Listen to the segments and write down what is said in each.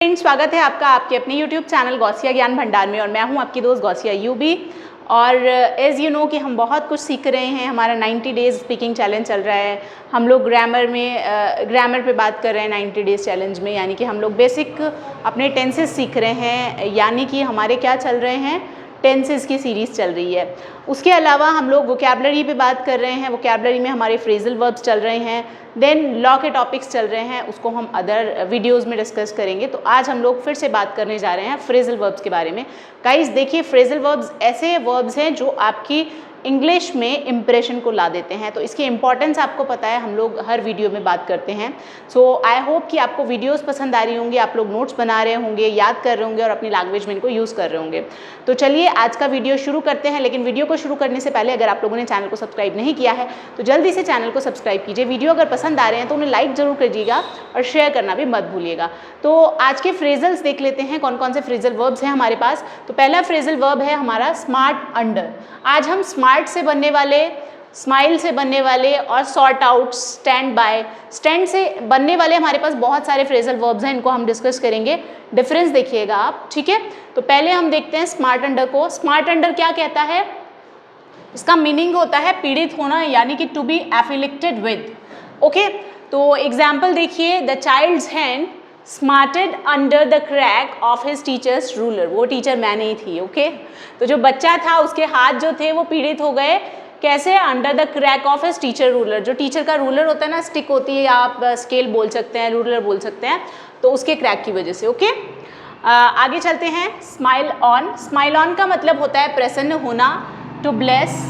Friends, स्वागत है आपका आपके अपने YouTube चैनल गौसिया ज्ञान भंडार में। और मैं हूं आपकी दोस्त गौसिया यूबी। और एज़ यू नो कि हम बहुत कुछ सीख रहे हैं। हमारा 90 डेज़ स्पीकिंग चैलेंज चल रहा है। हम लोग ग्रामर पे बात कर रहे हैं 90 डेज़ चैलेंज में, यानी कि हम लोग बेसिक अपने टेंसेस सीख रहे हैं, यानी कि हमारे क्या चल रहे हैं, टेंसेस की सीरीज़ चल रही है। उसके अलावा हम लोग वोकैबुलरी पे बात कर रहे हैं। वोकैबुलरी में हमारे फ्रेजल वर्ब्स चल रहे हैं, देन लॉ के टॉपिक्स चल रहे हैं, उसको हम अदर वीडियोस में डिस्कस करेंगे। तो आज हम लोग फिर से बात करने जा रहे हैं फ्रेजल वर्ब्स के बारे में। गाइस देखिए, फ्रेजल वर्ब्स ऐसे वर्ब्स हैं जो आपकी इंग्लिश में इंप्रेशन को ला देते हैं। तो इसकी इंपॉर्टेंस आपको पता है, हम लोग हर वीडियो में बात करते हैं। सो आई होप कि आपको वीडियोस पसंद आ रही होंगी, आप लोग नोट्स बना रहे होंगे, याद कर रहे होंगे और अपनी लैंग्वेज में इनको यूज़ कर रहे होंगे। तो चलिए आज का वीडियो शुरू करते हैं। लेकिन वीडियो को शुरू करने से पहले अगर आप लोगों ने चैनल को सब्सक्राइब नहीं किया है तो जल्दी से चैनल को सब्सक्राइब कीजिए। वीडियो अगर पसंद आ रहे हैं तो उन्हें लाइक ज़रूर करिएगा और शेयर करना भी मत भूलिएगा। तो आज के फ्रेजल्स देख लेते हैं, कौन कौन से फ्रेजल वर्ब्स हैं हमारे पास। तो पहला फ्रेजल वर्ब है हमारा स्मार्ट अंडर। आज हम स्मार्ट से बनने वाले, स्माइल से बनने वाले और sort out, stand by, stand से बनने वाले हमारे पास बहुत सारे फ्रेजल वर्ब्स हैं, इनको हम डिस्कस करेंगे। डिफरेंस देखिएगा आप, ठीक है। तो पहले हम देखते हैं स्मार्ट अंडर को। स्मार्ट अंडर क्या कहता है? इसका मीनिंग होता है पीड़ित होना, यानी कि to be afflicted with. Okay, तो एग्जाम्पल देखिए, the child's hand smarted under the crack of his teacher's ruler. वो टीचर मैं नहीं थी। ओके, तो जो बच्चा था उसके हाथ जो थे वो पीड़ित हो गए। कैसे? Under the crack of his teacher ruler. जो टीचर का रूलर होता है ना, स्टिक होती है, या आप स्केल बोल सकते हैं, रूलर बोल सकते हैं, तो उसके क्रैक की वजह से। ओके, आगे चलते हैं। Smile on. स्माइल ऑन का मतलब होता है प्रसन्न होना, टू ब्लेस।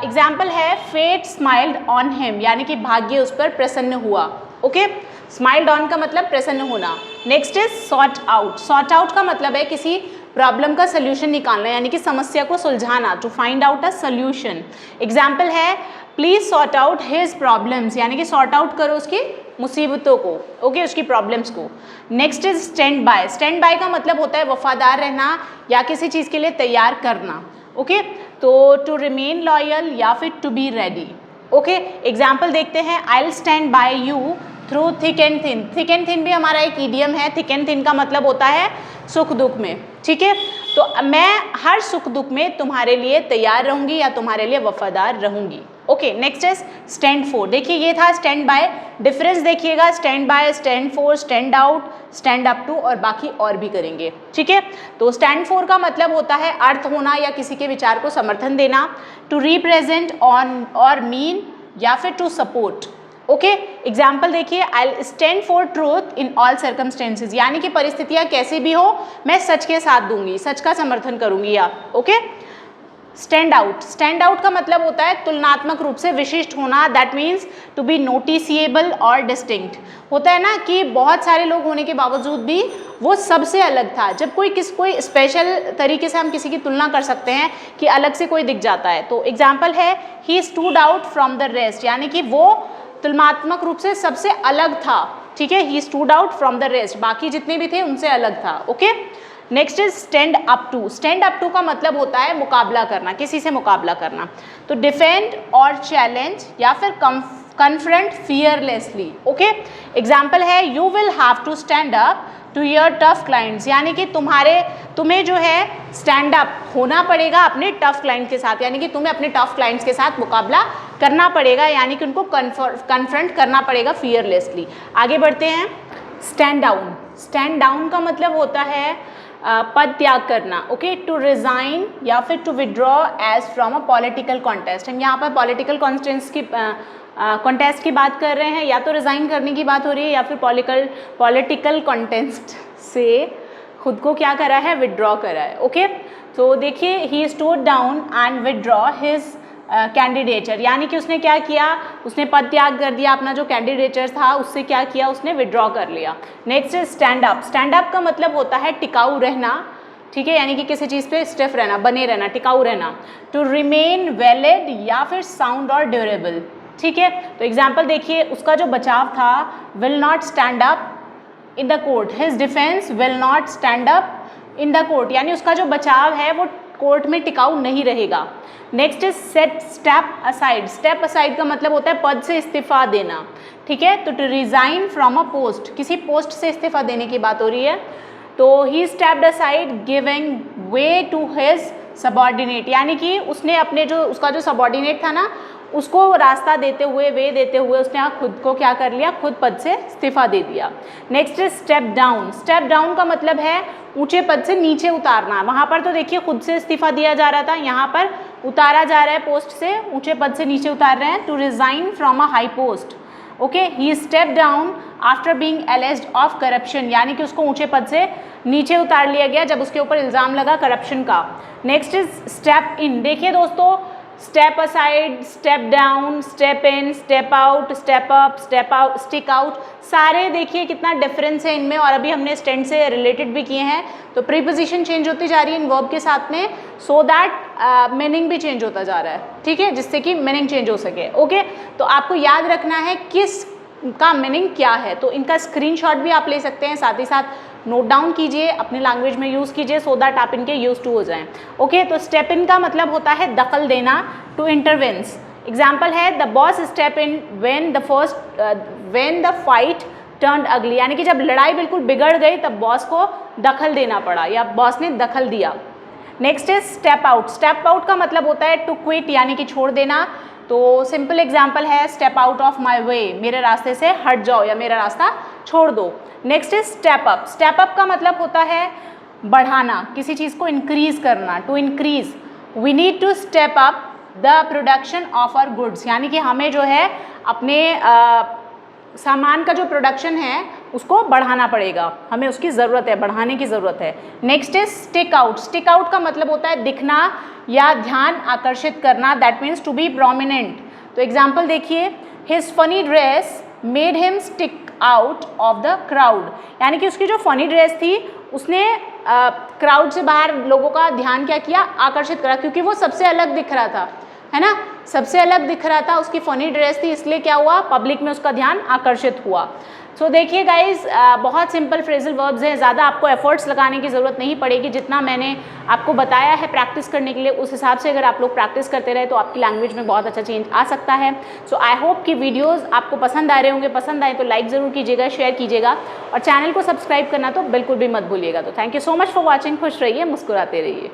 एग्जाम्पल है फेट स्माइल्ड ऑन हिम, यानी कि भाग्य उस पर प्रसन्न हुआ। ओके, स्माइल्ड ऑन का मतलब प्रसन्न होना। Next is sort out. Sort out का मतलब है किसी प्रॉब्लम का सोल्यूशन निकालना, यानी कि समस्या को सुलझाना, to find out a solution. Example है please sort out his problems, यानी कि सॉर्ट आउट करो उसकी मुसीबतों को, ओके, उसकी प्रॉब्लम्स को। Next is stand by. Stand by का मतलब होता है वफादार रहना या किसी चीज़ के लिए तैयार करना। ओके, तो टू रिमेन लॉयल या फिर to be ready. Okay, example देखते हैं, I will stand by you through thick and thin. Thick and thin भी हमारा एक ईडियम है। थिक एंड थिन का मतलब होता है सुख दुख में, ठीक है। तो मैं हर सुख दुख में तुम्हारे लिए तैयार रहूंगी या तुम्हारे लिए वफादार रहूंगी। Okay, next is stand for. देखिए ये था स्टैंड बाय। डिफरेंस देखिएगा, stand by, stand for, stand out, stand up to, और बाकी और भी करेंगे, ठीक है। तो स्टैंड फॉर का मतलब होता है अर्थ होना या किसी के विचार को समर्थन देना, टू रिप्रेजेंट ऑन और मीन, या फिर टू सपोर्ट। ओके, एग्जाम्पल देखिए, आई will stand for truth in all circumstances, यानी कि परिस्थितियाँ कैसी भी हो मैं सच के साथ दूंगी, सच का समर्थन करूंगी या। Okay, stand out. Stand out का मतलब होता है तुलनात्मक रूप से विशिष्ट होना, दैट मीन्स टू बी नोटिसिएबल और डिस्टिंक्ट। होता है ना कि बहुत सारे लोग होने के बावजूद भी वो सबसे अलग था। जब कोई स्पेशल तरीके से हम किसी की तुलना कर सकते हैं कि अलग से कोई दिख जाता है। तो एग्जाम्पल है he stood out from the rest, यानी कि वो तुलनात्मक रूप से सबसे अलग था, ठीक है। He stood out from the rest, बाकी जितने भी थे उनसे अलग था। Okay, next is stand up to. Stand up to का मतलब होता है मुकाबला करना, किसी से मुकाबला करना। तो डिफेंड और चैलेंज या फिर कन्फ्रंट फियरलेसली। ओके, एग्जाम्पल है you will have to stand up to your tough clients, यानी कि तुम्हें जो है स्टैंड अप होना पड़ेगा अपने टफ क्लाइंट के साथ, यानी कि तुम्हें अपने टफ क्लाइंट्स के साथ मुकाबला करना पड़ेगा, यानी कि उनको कन्फ्रंट करना पड़ेगा फियरलेसली। आगे बढ़ते हैं। Stand down. स्टैंड डाउन का मतलब होता है पद त्याग करना। ओके, टू रिजाइन या फिर to withdraw as from a political contest. हम यहाँ पर पॉलिटिकल कॉन्टेस्ट की बात कर रहे हैं, या तो रिजाइन करने की बात हो रही है या फिर पॉलिटिकल कॉन्टेस्ट से खुद को क्या करा है, विड्रॉ करा है। ओके, तो देखिए he stood down and withdraw his candidature, यानी कि उसने क्या किया, उसने पद त्याग कर दिया, अपना जो कैंडिडेचर था उससे क्या किया, उसने विड्रॉ कर लिया। Next is stand up. Stand up का मतलब होता है टिकाऊ रहना, ठीक है, यानी कि किसी चीज़ पे स्टिफ रहना, बने रहना, टिकाऊ रहना। टू रिमेन वैलिड या फिर साउंड और ड्यूरेबल, ठीक है। तो एग्जाम्पल देखिए, उसका जो बचाव था will not stand up in the court, his defence will not stand up in the court, यानी उसका जो बचाव है वो कोर्ट में टिकाऊ नहीं रहेगा। Next is set step aside. Step aside का मतलब होता है पद से इस्तीफा देना, ठीक है। तो to resign from a post, किसी पोस्ट से इस्तीफा देने की बात हो रही है। तो he stepped aside giving way to his subordinate, यानी कि उसने अपने जो उसका जो सबॉर्डिनेट था ना उसको रास्ता देते हुए, वे देते हुए उसने खुद को क्या कर लिया, खुद पद से इस्तीफा दे दिया। Next is step down. Step down का मतलब है ऊंचे पद से नीचे उतारना। वहाँ पर तो देखिए खुद से इस्तीफा दिया जा रहा था, यहाँ पर उतारा जा रहा है पोस्ट से, ऊंचे पद से नीचे उतार रहे हैं। To resign from a high post, okay. He step down after being alleged of corruption, यानी कि उसको ऊंचे पद से नीचे उतार लिया गया जब उसके ऊपर इल्ज़ाम लगा करप्शन का। Next is step in. देखिए दोस्तों, step aside, step down, step in, step out, step up, step out, stick out, सारे देखिए कितना डिफरेंस है इनमें। और अभी हमने स्टैंड से रिलेटेड भी किए हैं। तो प्रीपोजिशन चेंज होती जा रही है इन वर्ब के साथ में, सो दैट मीनिंग भी चेंज होता जा रहा है, ठीक है, जिससे कि मीनिंग चेंज हो सके, ओके। तो आपको याद रखना है किस का मीनिंग क्या है। तो इनका स्क्रीनशॉट भी आप ले सकते हैं, साथ ही साथ नोट डाउन कीजिए, अपनी लैंग्वेज में यूज़ कीजिए, सो दैट आप इनके यूज टू हो जाएं, ओके। तो स्टेप इन का मतलब होता है दखल देना, टू इंटरवेंस। एग्जाम्पल है the boss step in when the fight turned अगली, यानी कि जब लड़ाई बिल्कुल बिगड़ गई तब बॉस को दखल देना पड़ा या बॉस ने दखल दिया। Next is step out. Step out का मतलब होता है टू क्विट, यानी कि छोड़ देना। तो सिंपल एग्जाम्पल है स्टेप आउट ऑफ माई वे, मेरे रास्ते से हट जाओ या मेरा रास्ता छोड़ दो। Next is step up. Step up का मतलब होता है बढ़ाना, किसी चीज़ को इंक्रीज करना, to increase. We need to step up the production of our goods, यानी कि हमें जो है अपने सामान का जो प्रोडक्शन है उसको बढ़ाना पड़ेगा, हमें उसकी ज़रूरत है, बढ़ाने की ज़रूरत है। Next is stick out. Stick out का मतलब होता है दिखना या ध्यान आकर्षित करना, that means to be prominent. तो एग्जाम्पल देखिए, his funny dress made him stick out of the crowd, यानी कि उसकी जो फनी ड्रेस थी उसने क्राउड से बाहर लोगों का ध्यान क्या किया, आकर्षित करा, क्योंकि वो सबसे अलग दिख रहा था, है ना, सबसे अलग दिख रहा था, उसकी फनी ड्रेस थी, इसलिए क्या हुआ, पब्लिक में उसका ध्यान आकर्षित हुआ। सो देखिए गाइज, बहुत सिंपल फ्रेजल वर्ब्स हैं, ज़्यादा आपको एफर्ट्स लगाने की ज़रूरत नहीं पड़ेगी, जितना मैंने आपको बताया है प्रैक्टिस करने के लिए उस हिसाब से अगर आप लोग प्रैक्टिस करते रहे तो आपकी लैंग्वेज में बहुत अच्छा चेंज आ सकता है। सो आई होप कि वीडियोज़ आपको पसंद आ रहे होंगे, पसंद आए तो लाइक ज़रूर कीजिएगा, शेयर कीजिएगा और चैनल को सब्सक्राइब करना तो बिल्कुल भी मत भूलिएगा। तो thank you so much for watching, खुश रहिए, मुस्कुराते रहिए।